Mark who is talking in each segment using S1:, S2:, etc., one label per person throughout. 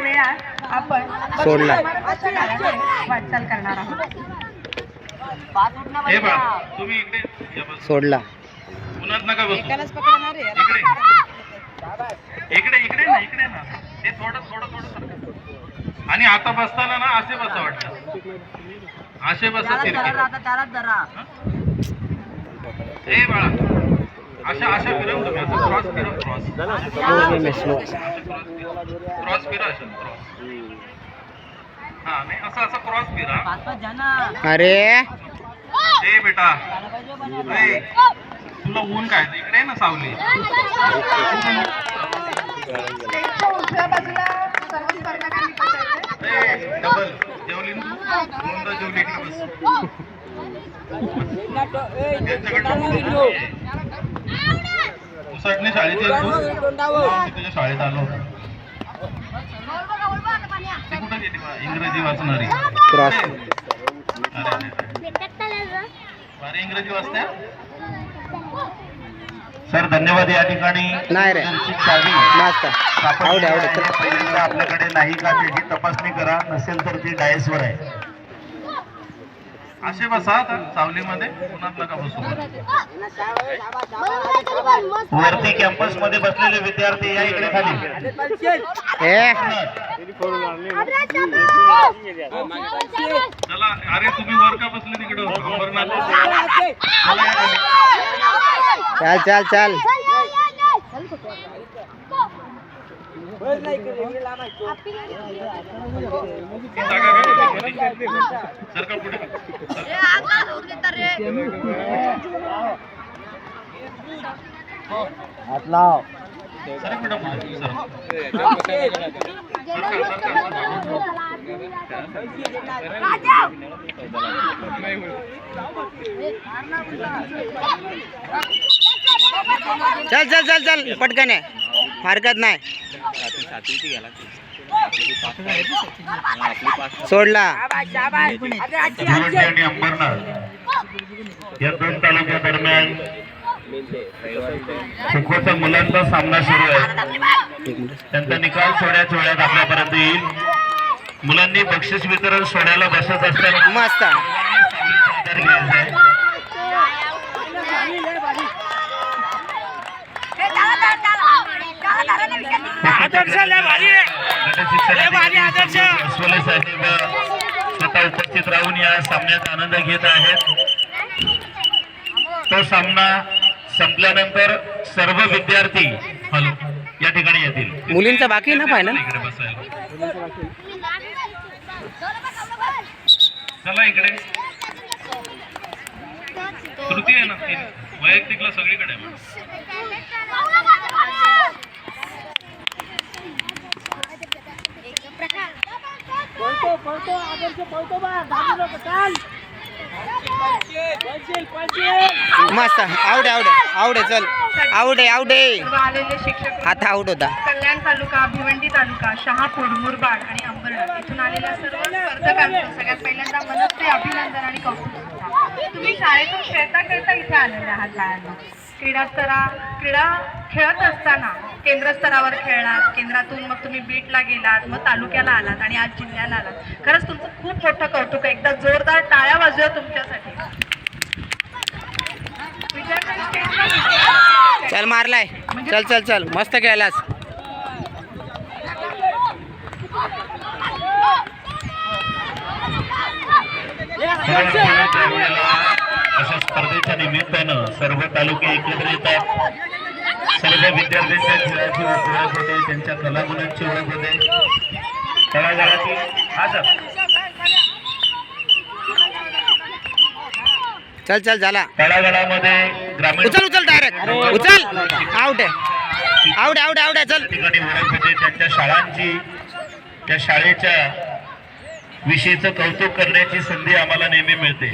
S1: वेळात आपण
S2: सोडला.
S1: वाटचाल करणार आहोत.
S3: हे बा तुम्ही इकडे या बस.
S2: सोडला.
S3: उन्हात नका बसू. इकडे इकडे ना इकडे ना हे थोडं थोडं थोडं सरका. आणि आता बसताना ना असे बसा वाटतं असे बसा तिरके. ए बाळा अशा अशा फिरव तुम्ही असं क्रॉस फिरव क्रॉस क्रॉस फिरा असं क्रॉस. हा नाही असं असं क्रॉस फिरा.
S2: अरे
S3: ए बेटा ए तुला ऊन काय इकडे आहे ना सावली.
S1: उजव्या बाजूला सर्व स्पर्धकांनी बसायचे.
S3: डबल जेवली ना तू दोनदा जेवली इकडे बस. उसटणे शाळेत येतो तुझ्या शाळेत आलो ते कुठं गेली बा इंग्रजी वाचणारी
S2: क्रॉस.
S3: अरे इंग्रजी वाचत्या. सर धन्यवाद. या ठिकाणी
S2: नाही रे
S3: चावी
S2: मस्त आवडे आवडे चल.
S3: पहिल्यांदा आपल्याकडे नाही का त्याची तपासणी करा नसेल तर ती डायसवर आहे. असे बसा आता सावलीमध्ये उन्हात नका बसू. वरती कॅम्पस मध्ये बसलेले विद्यार्थी या इकडे खाली. चला अरे तुम्ही वर का बसले तिकडे अंबरनाथ.
S2: चल चल चल.
S3: सरका पुढे.
S2: हात लाव.
S3: सर पुढे पुढे सर.
S2: चल चल चल चल पटकन आहे हरकत नाही. सोडला.
S3: आणि अंबरनाथ या दोन तालुक्या दरम्यान खो-खोचा मुलांचा सामना सुरू आहे. त्यांचा निकाल थोड्याच वेळात आपल्यापर्यंत येईल. मुलांनी बक्षीस वितरण सोहळ्याला बसत असताना
S2: मस्त.
S3: स्वतः उपस्थित राहून या सामन्याचा आनंद घेत आहेत. तो सामना संपल्यानंतर सर्व विद्यार्थी हॅलो या ठिकाणी येतील.
S2: मुलींचा बाकी ना फायनल.
S3: इकडे बसायला चला इकडे. तृतीय आहे ना वैयक्तिकला सगळीकडे आहे.
S2: मस्त आवडे आवडे आवडे चल आवडे आवडे.
S1: आलेले शिक्षक
S2: आता आउट होता.
S1: कल्याण तालुका भिवंडी तालुका शहापूर मुरबाड आणि अंबरनाथ इथून आलेल्या सर्व स्पर्धकांचं सगळ्यात पहिल्यांदा मनस्ते अभिनंदन आणि कौतुक. तुम्ही शाळेतून खेळता खेळता इथे आलेले आहात. शाळांना क्रीडा खेळत असताना केंद्र स्तरावर खेळलात. केंद्रातून मग तुम्ही बीटला गेलात मग तालुक्याला आलात आणि आज जिल्ह्याला आलात. खरंच तुमचं खूप मोठं कौतुक आहे. एकदा जोरदार टाळ्या वाजवा तुमच्यासाठी.
S2: चल मारलाय. चल चल चल मस्त खेळलास.
S3: अशा स्पर्धेच्या निमित्तानं सर्व तालुके एकत्र येतात. सर्व विद्यार्थ्यांच्या खेळाची ओळख होते त्यांच्या कलागुणांची ओळख होते. तळागाळाची
S2: चल चल झाला.
S3: तळागाळामध्ये ग्रामीण
S2: उचल उचल डायरेक्ट उचल. आउट आहे आवडे आवडे आवडे चल.
S3: ठिकाणी ओळख होते त्यांच्या शाळांची त्या शाळेच्या विषयीचं कौतुक करण्याची संधी आम्हाला नेहमी मिळते.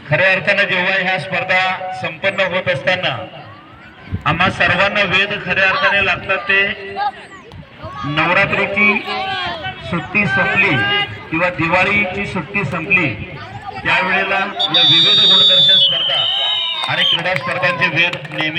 S3: खऱ्या अर्थानं जेव्हा ह्या स्पर्धा संपन्न होत असताना आम्हा सर्वांना वेद खऱ्या अर्थाने लागतात. ते नवरात्रीची सुट्टी संपली किंवा दिवाळीची सुट्टी संपली त्यावेळेला या विविध गुणदर्शन स्पर्धा आणि क्रीडा स्पर्धांचे वेद नेहमी